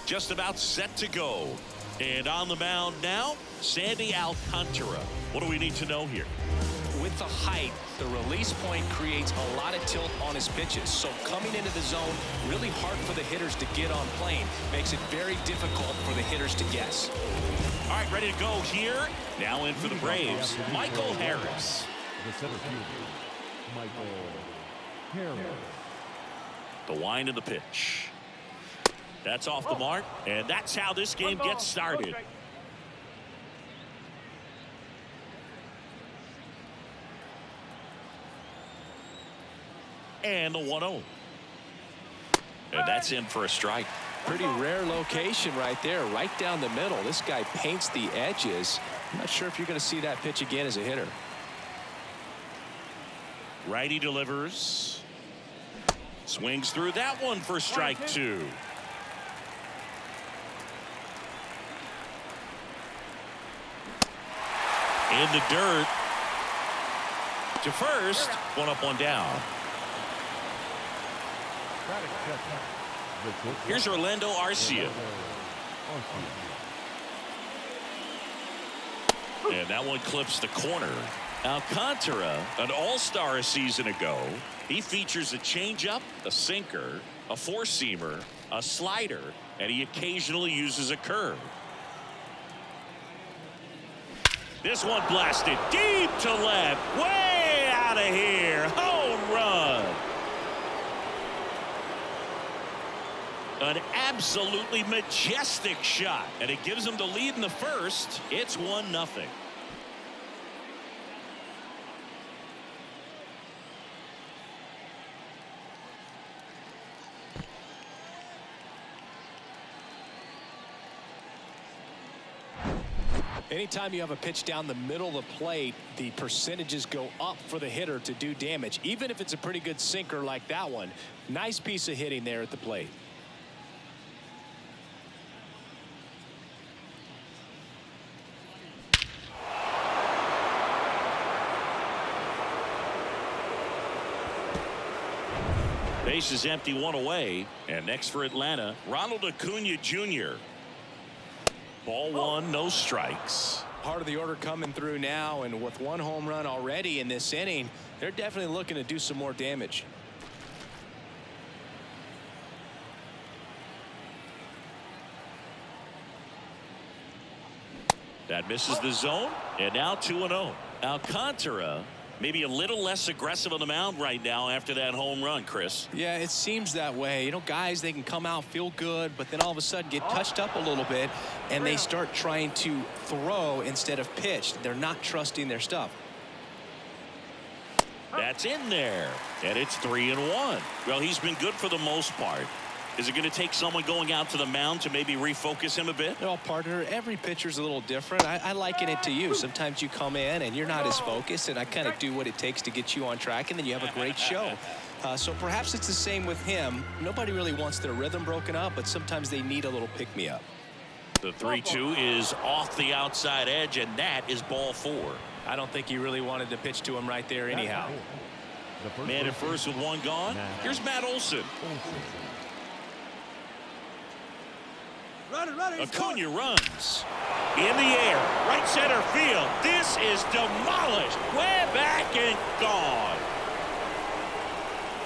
just about set to go. And on the mound now, Sandy Alcantara. What do we need to know here? With the height, the release point creates a lot of tilt on his pitches. So coming into the zone, really hard for the hitters to get on plane. Makes it very difficult for the hitters to guess. All right, ready to go here. Now in for the Braves, Michael Harris. The center fielder, Michael Harris. The wind of the pitch. That's off the mark, and that's how this game gets started. And the 1-0. And that's in for a strike. Pretty rare location right there, right down the middle. This guy paints the edges. I'm not sure if you're going to see that pitch again as a hitter. Righty delivers. Swings through that one for strike 2. In the dirt. To first. One up, one down. Here's Orlando Arcia. And that one clips the corner. Alcantara, an all-star a season ago. He features a changeup, a sinker, a four-seamer, a slider, and he occasionally uses a curve. This one blasted deep to left, way out of here. Home run. An absolutely majestic shot, and it gives them the lead in the first. It's 1-0. Anytime you have a pitch down the middle of the plate, the percentages go up for the hitter to do damage, even if it's a pretty good sinker like that one. Nice piece of hitting there at the plate. Base is empty, one away. And next for Atlanta, Ronald Acuna Jr. Ball one, no strikes. Part of the order coming through now, and with one home run already in this inning, they're definitely looking to do some more damage. That misses the zone, and now 2-0. Alcantara maybe a little less aggressive on the mound right now after that home run, Chris. Yeah, it seems that way. You know, guys, they can come out, feel good, but then all of a sudden get touched up a little bit, and they start trying to throw instead of pitch. They're not trusting their stuff. That's in there, and it's 3-1. Well, he's been good for the most part. Is it going to take someone going out to the mound to maybe refocus him a bit? Well, partner, every pitcher's a little different. I liken it to you. Sometimes you come in and you're not as focused, and I kind of do what it takes to get you on track, and then you have a great show. So perhaps it's the same with him. Nobody really wants their rhythm broken up, but sometimes they need a little pick-me-up. The 3-2 is off the outside edge, and that is ball 4. I don't think he really wanted to pitch to him right there anyhow. Man at first with one gone. Here's Matt Olson. Acuna runs in the air, right center field. This is demolished, way back and gone.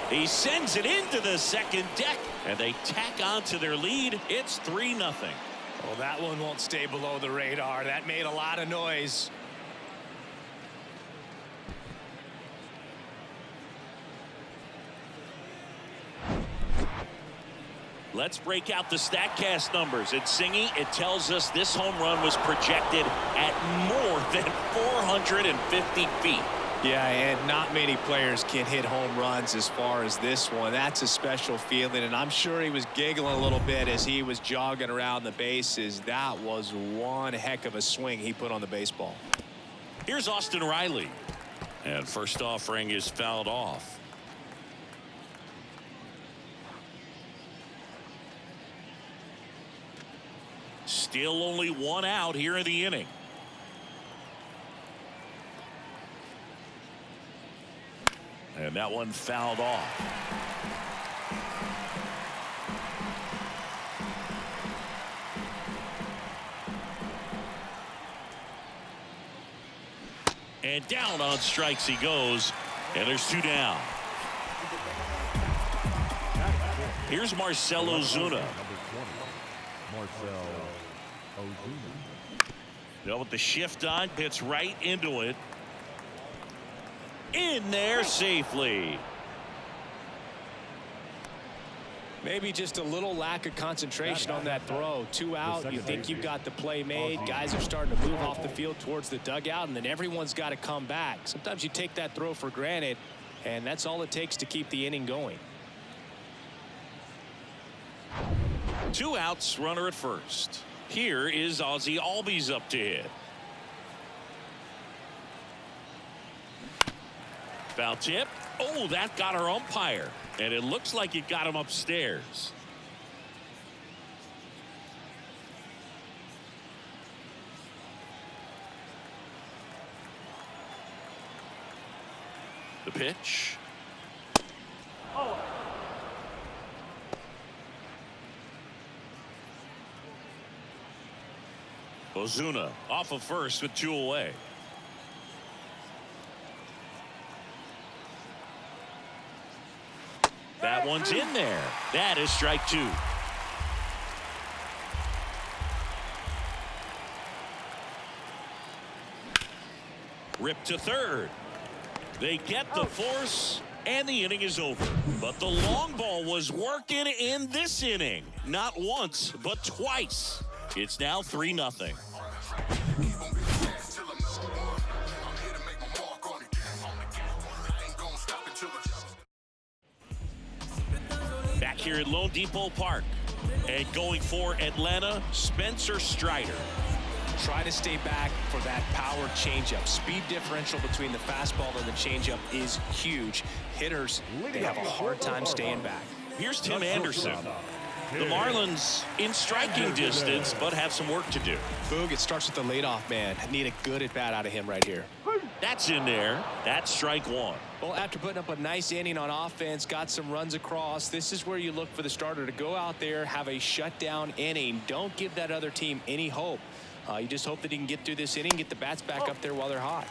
He sends it into the second deck, and they tack on to their lead. It's 3-0. Well, that one won't stay below the radar. That made a lot of noise. Let's break out the StatCast numbers. It's Singy. It tells us this home run was projected at more than 450 feet. Yeah, and not many players can hit home runs as far as this one. That's a special feeling, and I'm sure he was giggling a little bit as he was jogging around the bases. That was one heck of a swing he put on the baseball. Here's Austin Riley. And first offering is fouled off. Still only one out here in the inning. And that one fouled off. And down on strikes he goes. And there's 2 down. Here's Marcell Ozuna. Number 20, Marcell Ozuna. Now with the shift on, hits right into it. In there safely. Maybe just a little lack of concentration on that throw. 2 out. You think you've got the play made. Guys are starting to move off the field towards the dugout, and then everyone's got to come back. Sometimes you take that throw for granted, and that's all it takes to keep the inning going. 2 outs, runner at first. Here is Ozzie Albies up to hit. Foul tip. Oh, that got our umpire. And it looks like it got him upstairs. The pitch. Ozuna off of first with 2 away. That one's in there. That is strike 2. Ripped to third. They get the force, and the inning is over. But the long ball was working in this inning. Not once, but twice. It's now 3-0. Back here at Lone Depot Park. And going for Atlanta, Spencer Strider. Try to stay back for that power changeup. Speed differential between the fastball and the changeup is huge. Hitters, they have a hard time staying back. Here's Tim Anderson. The Marlins in striking distance, but have some work to do. Boog, it starts with the leadoff man. Need a good at-bat out of him right here. That's in there. That's strike 1. Well, after putting up a nice inning on offense, got some runs across, this is where you look for the starter to go out there, have a shutdown inning. Don't give that other team any hope. You just hope that he can get through this inning, get the bats back up there while they're hot.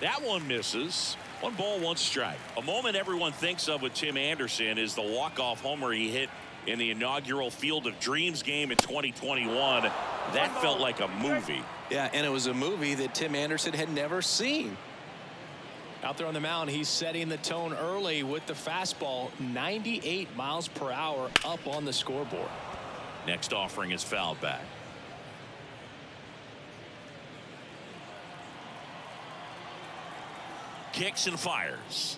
That one misses. 1 ball, 1 strike. A moment everyone thinks of with Tim Anderson is the walk-off homer he hit in the inaugural Field of Dreams game in 2021. That felt like a movie. Yeah, and it was a movie that Tim Anderson had never seen. Out there on the mound, he's setting the tone early with the fastball. 98 miles per hour up on the scoreboard. Next offering is fouled back. Kicks and fires.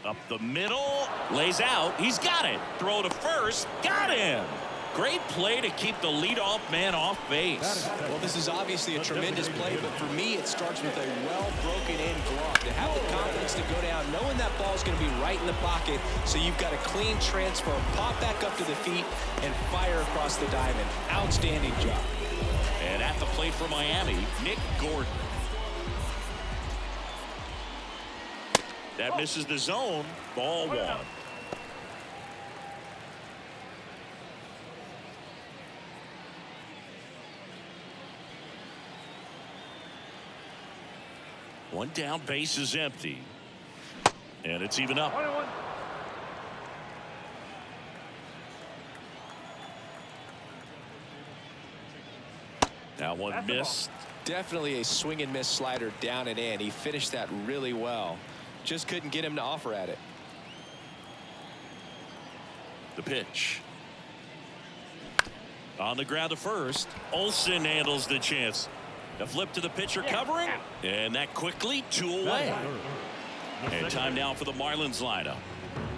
Up the middle, lays out, he's got it. Throw to first, got him. Great play to keep the leadoff man off base. Well, this is obviously a tremendous play, but for me, it starts with a well-broken-in glove. To have the confidence to go down, knowing that ball's going to be right in the pocket, so you've got a clean transfer, pop back up to the feet, and fire across the diamond. Outstanding job. And at the plate for Miami, Nick Gordon. That misses the zone. Ball 1. One down, base is empty. And it's even up. Now one missed. Definitely a swing and miss slider down and in. He finished that really well. Just couldn't get him to offer at it. The pitch. On the ground to first. Olsen handles the chance. The flip to the pitcher covering. And that quickly 2 away. And time now for the Marlins lineup.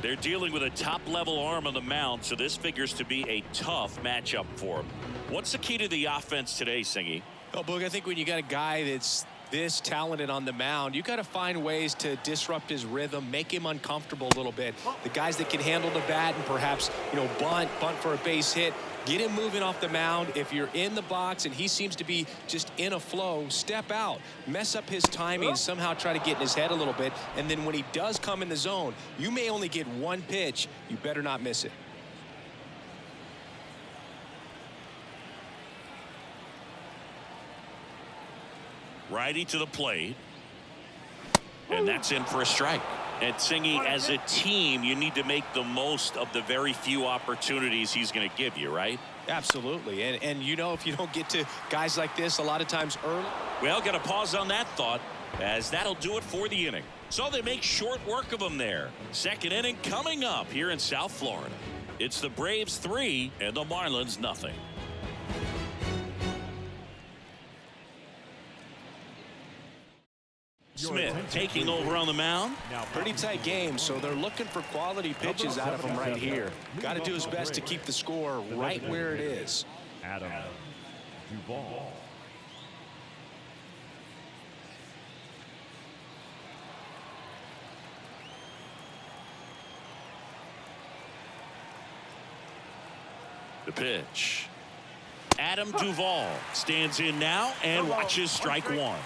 They're dealing with a top-level arm on the mound, so this figures to be a tough matchup for them. What's the key to the offense today, Singy? Oh, Boog, I think when you got a guy that's this talented on the mound, you got to find ways to disrupt his rhythm, make him uncomfortable a little bit. The guys that can handle the bat and perhaps, bunt for a base hit, get him moving off the mound. If you're in the box and he seems to be just in a flow, step out, mess up his timing, somehow try to get in his head a little bit. And then when he does come in the zone, you may only get 1 pitch. You better not miss it. Righty to the plate. And that's in for a strike. And Singy, as a team, you need to make the most of the very few opportunities he's going to give you, right? Absolutely. And you know, if you don't get to guys like this a lot of times early. Well, got to pause on that thought, as that'll do it for the inning. So they make short work of him there. Second inning coming up here in South Florida. It's the Braves 3 and the Marlins nothing. Smith taking over on the mound. Pretty tight game, so they're looking for quality pitches out of him right here. Got to do his best to keep the score right where it is. Adam Duvall. The pitch. Adam Duvall stands in now and watches strike one.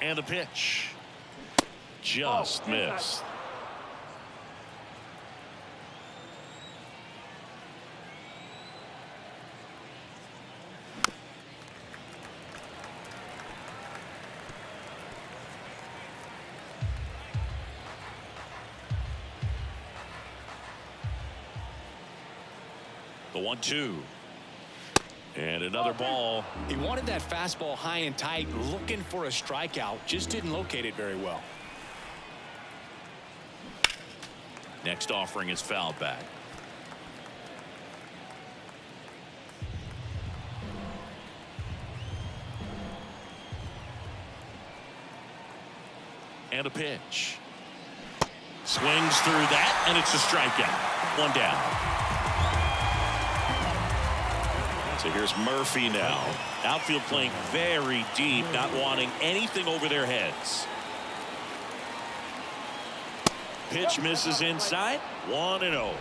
And the pitch just missed. The 1-2. And another ball. He wanted that fastball high and tight, looking for a strikeout. Just didn't locate it very well. Next offering is fouled back. And a pitch. Swings through that, and it's a strikeout. One down. So here's Murphy now. Outfield playing very deep, not wanting anything over their heads. Pitch misses inside. 1-0.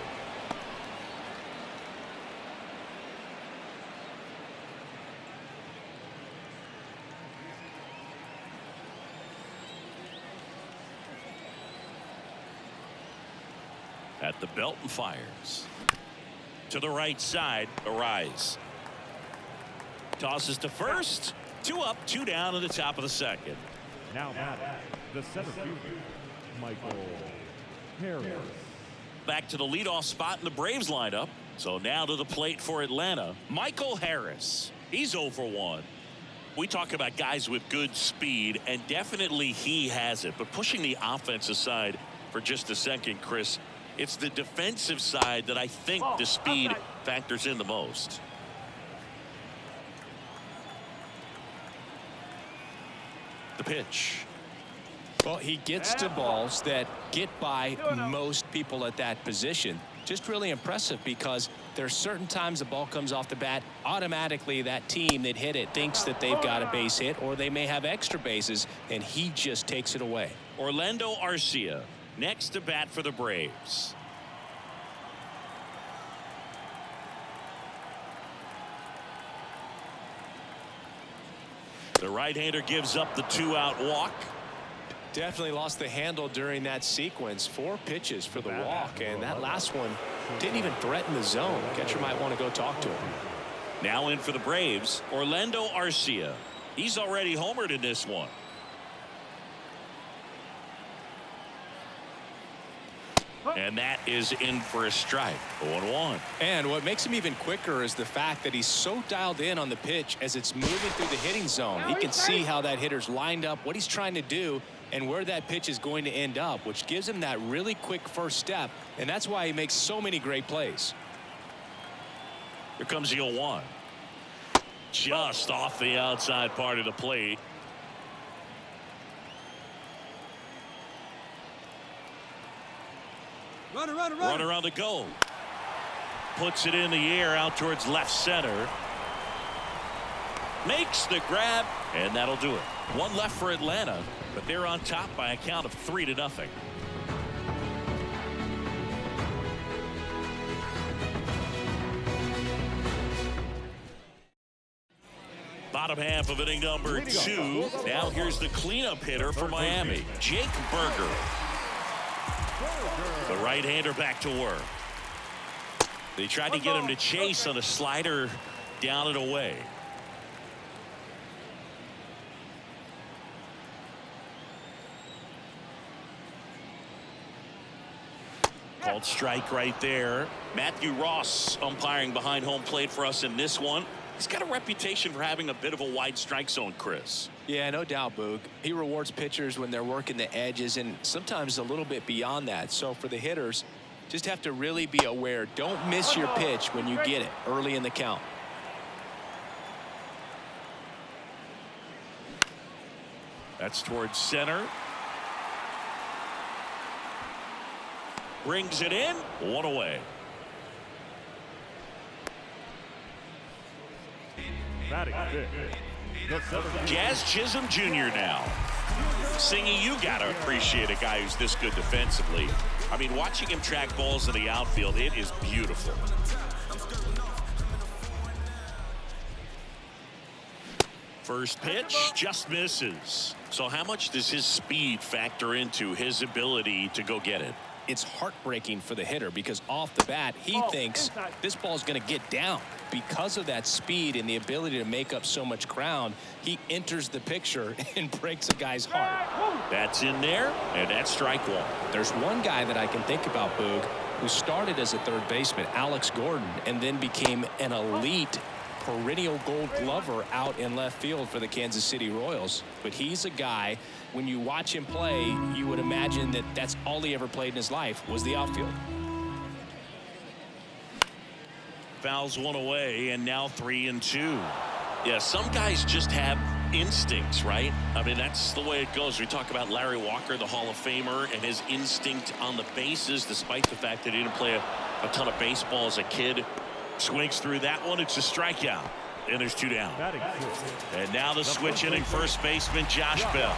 At the belt and fires. To the right side, Arise. Tosses to first. 2 up, 2 down in the top of the second. Now batting, the center fielder, Michael Harris. Back to the leadoff spot in the Braves lineup. So now to the plate for Atlanta, Michael Harris. He's 0 for 1. We talk about guys with good speed, and definitely he has it. But pushing the offense aside for just a second, Chris, it's the defensive side that I think the speed factors in the most. The pitch. Well, he gets to balls that get by most people at that position. Just really impressive, because there's certain times the ball comes off the bat, automatically that team that hit it thinks that they've got a base hit, or they may have extra bases, and he just takes it away. Orlando Arcia next to bat for the Braves. The right-hander gives up the 2-out walk. Definitely lost the handle during that sequence. 4 pitches for the walk, and that last one didn't even threaten the zone. Catcher might want to go talk to him. Now in for the Braves, Orlando Arcia. He's already homered in this one. And that is in for a strike. 0-1. And what makes him even quicker is the fact that he's so dialed in on the pitch as it's moving through the hitting zone. He can see how that hitter's lined up, what he's trying to do, and where that pitch is going to end up, which gives him that really quick first step, and that's why he makes so many great plays. Here comes the 0-1. Just off the outside part of the plate. Runner on the go. Puts it in the air out towards left center. Makes the grab, and that'll do it. 1 left for Atlanta, but they're on top by a count of 3-0. Bottom half of inning number 2. Now here's the cleanup hitter for Miami, Jake Berger. The right-hander back to work. They tried to get him to chase on a slider down and away. Called strike right there. Matthew Ross umpiring behind home plate for us in this one. He's got a reputation for having a bit of a wide strike zone, Chris. Yeah, no doubt, Boog. He rewards pitchers when they're working the edges and sometimes a little bit beyond that. So for the hitters, just have to really be aware. Don't miss your pitch when you get it early in the count. That's towards center. Brings it in. 1 away. Batting fifth, Jazz Chisholm Jr. now. Singy, you got to appreciate a guy who's this good defensively. I mean, watching him track balls in the outfield, it is beautiful. First pitch just misses. So how much does his speed factor into his ability to go get it? It's heartbreaking for the hitter because off the bat he thinks this ball's going to get down. Because of that speed and the ability to make up so much ground, he enters the picture and breaks a guy's heart. That's in there, and that's strike 1. There's one guy that I can think about, Boog, who started as a third baseman, Alex Gordon, and then became an elite perennial Gold Glover out in left field for the Kansas City Royals. But he's a guy, when you watch him play, you would imagine that that's all he ever played in his life was the outfield. Fouls 1 away, and now 3-2. Yeah, some guys just have instincts, right? I mean, that's the way it goes. We talk about Larry Walker, the Hall of Famer, and his instinct on the bases, despite the fact that he didn't play a ton of baseball as a kid. Swings through that one. It's a strikeout. And there's 2 down. And now the switch inning first baseman, Josh Bell.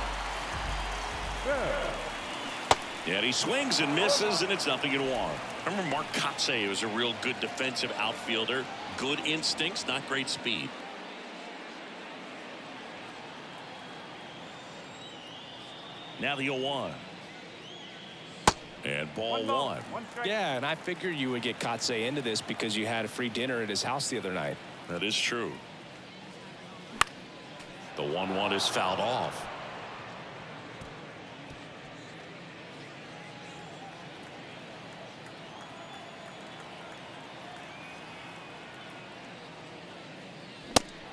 And he swings and misses, and it's 0-1. I remember Mark Kotsay was a real good defensive outfielder. Good instincts, not great speed. Now the 0-1. And ball 1. Yeah, and I figured you would get Kotsay into this because you had a free dinner at his house the other night. That is true. The 1-1 is fouled off.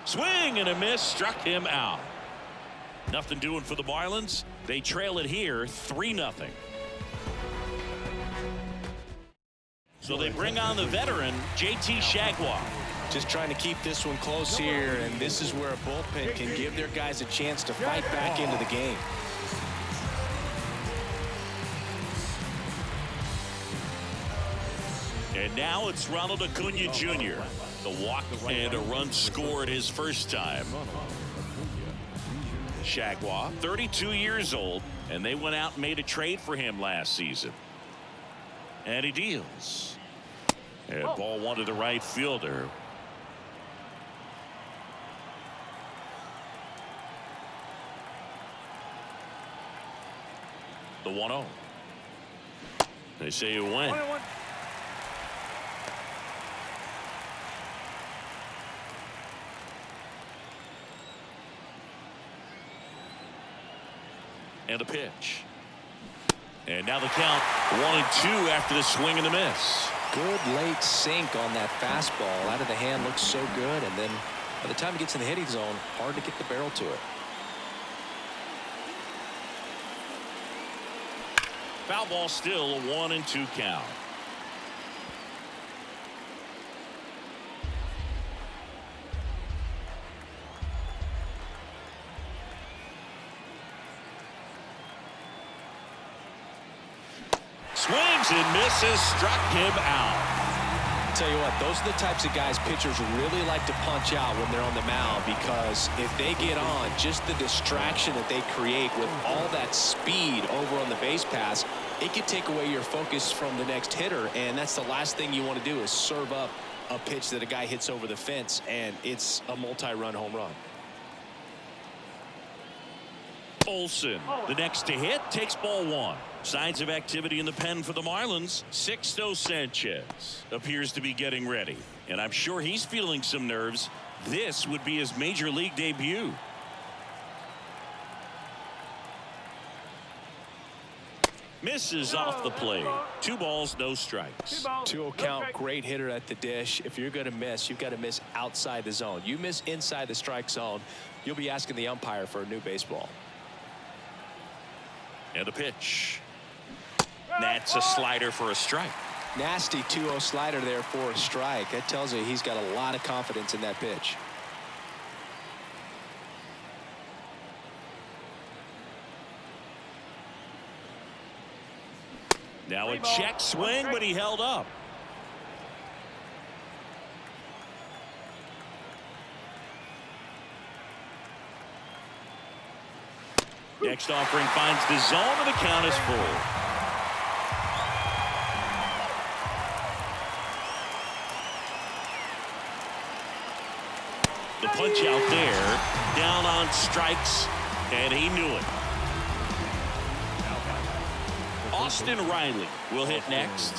Swing and a miss, struck him out. Nothing doing for the Marlins. They trail it here 3-0. So they bring on the veteran, JT Shagwar. Just trying to keep this one close here, and this is where a bullpen can give their guys a chance to fight back into the game. And now it's Ronald Acuna Jr. The walk and a run scored his first time. Shagwar, 32 years old, and they went out and made a trade for him last season. And he deals. And ball 1 to the right fielder. The 1-0. They say you win. And a pitch. And now the count 1-2 after the swing and the miss. Good late sink on that fastball. Out of the hand, looks so good, and then by the time it gets in the hitting zone, hard to get the barrel to it. Foul ball, still a 1-2 count. Swings and misses, struck him out. Tell you what, those are the types of guys pitchers really like to punch out when they're on the mound, because if they get on, just the distraction that they create with all that speed over on the base pass, it could take away your focus from the next hitter, and that's the last thing you want to do is serve up a pitch that a guy hits over the fence, and it's a multi-run home run. Olsen, the next to hit, takes ball one. Signs of activity in the pen for the Marlins. Sixto Sanchez appears to be getting ready, and I'm sure he's feeling some nerves. This would be his major league debut. Misses off the plate. 2 balls, no strikes. 2-0 count, great hitter at the dish. If you're going to miss, you've got to miss outside the zone. You miss inside the strike zone, you'll be asking the umpire for a new baseball. And a pitch. That's a slider for a strike. Nasty 2-0 slider there for a strike. That tells you he's got a lot of confidence in that pitch. Now a check swing, but he held up. Next offering finds the zone, and the count is full. The punch out there, down on strikes, and he knew it. Austin Riley will hit next.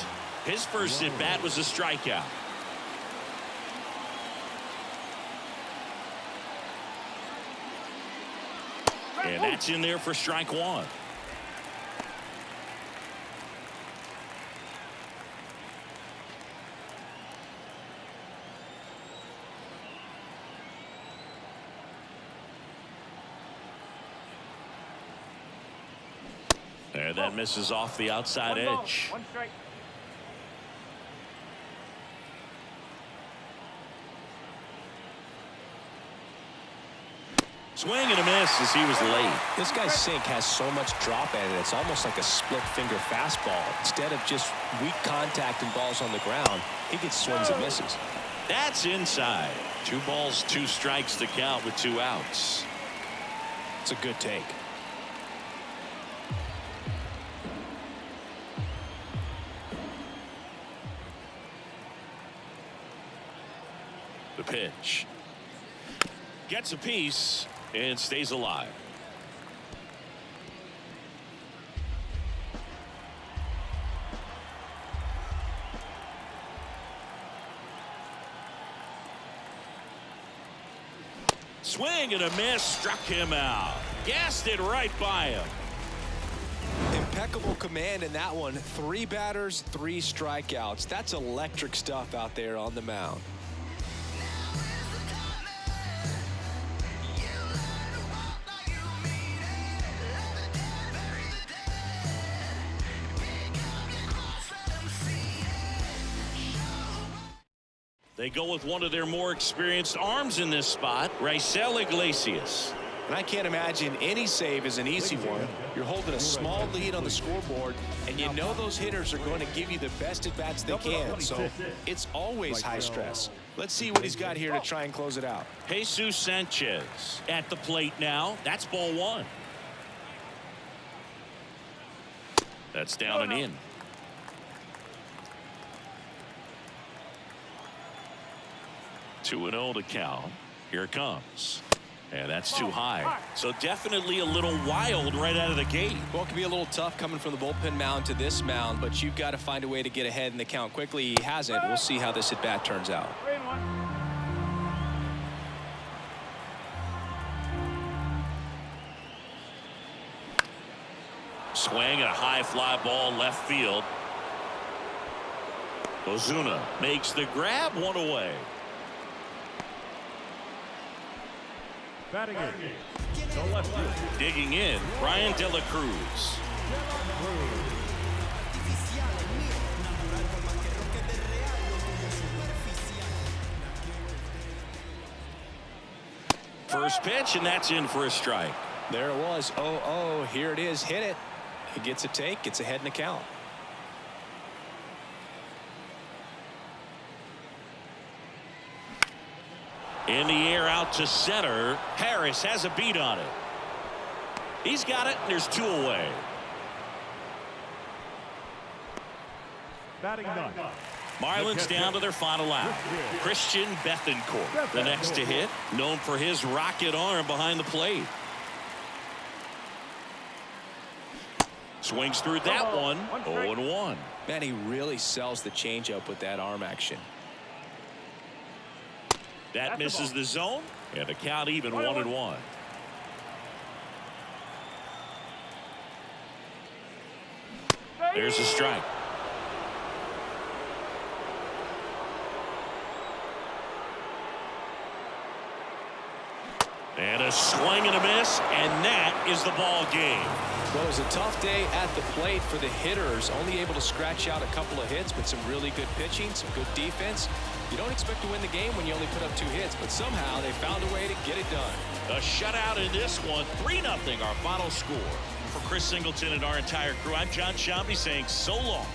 His first at bat was a strikeout. And that's in there for strike one. And that misses off the outside edge. One strike. Swing and a miss as he was late. This guy's sink has so much drop at it. It's almost like a split finger fastball. Instead of just weak contact and balls on the ground, he gets swings and misses. That's inside. 2 balls, 2 strikes to count with 2 outs. It's a good take. The pitch. Gets a piece and stays alive. Swing and a miss, struck him out. Gassed it right by him. Impeccable command in that one. 3 batters, 3 strikeouts. That's electric stuff out there on the mound. They go with one of their more experienced arms in this spot, Raisel Iglesias. And I can't imagine any save is an easy one. You're holding a small lead on the scoreboard, and you know those hitters are going to give you the best at-bats they can, so it's always high stress. Let's see what he's got here to try and close it out. Jesus Sanchez at the plate now. That's ball 1. That's down and in. 2-0 to count. Here it comes. And that's too high. So definitely a little wild right out of the gate. Well, it can be a little tough coming from the bullpen mound to this mound, but you've got to find a way to get ahead in the count quickly. He hasn't. We'll see how this at-bat turns out. 3-1. Swing and a high fly ball left field. Ozuna makes the grab, 1 away. Batting in. The left field. Digging in, Brian De La Cruz. First pitch, and that's in for a strike. There it was. 0-0. Here it is. Hit it. He gets a take. Gets ahead in the count. In the air out to center. Harris has a beat on it. He's got it, and there's 2 away. Batting ninth. Marlins down to their final out. Christian Bethancourt, the next to hit, known for his rocket arm behind the plate. Swings through that one. 0-1. Man, he really sells the changeup with that arm action. That misses the zone, and the count even 1-1. There's a strike. And a swing and a miss, and that is the ball game. Well, it was a tough day at the plate for the hitters. Only able to scratch out a couple of hits, but some really good pitching, some good defense. You don't expect to win the game when you only put up 2 hits, but somehow they found a way to get it done. A shutout in this one, 3-0 our final score. For Chris Singleton and our entire crew, I'm John Shambi saying so long.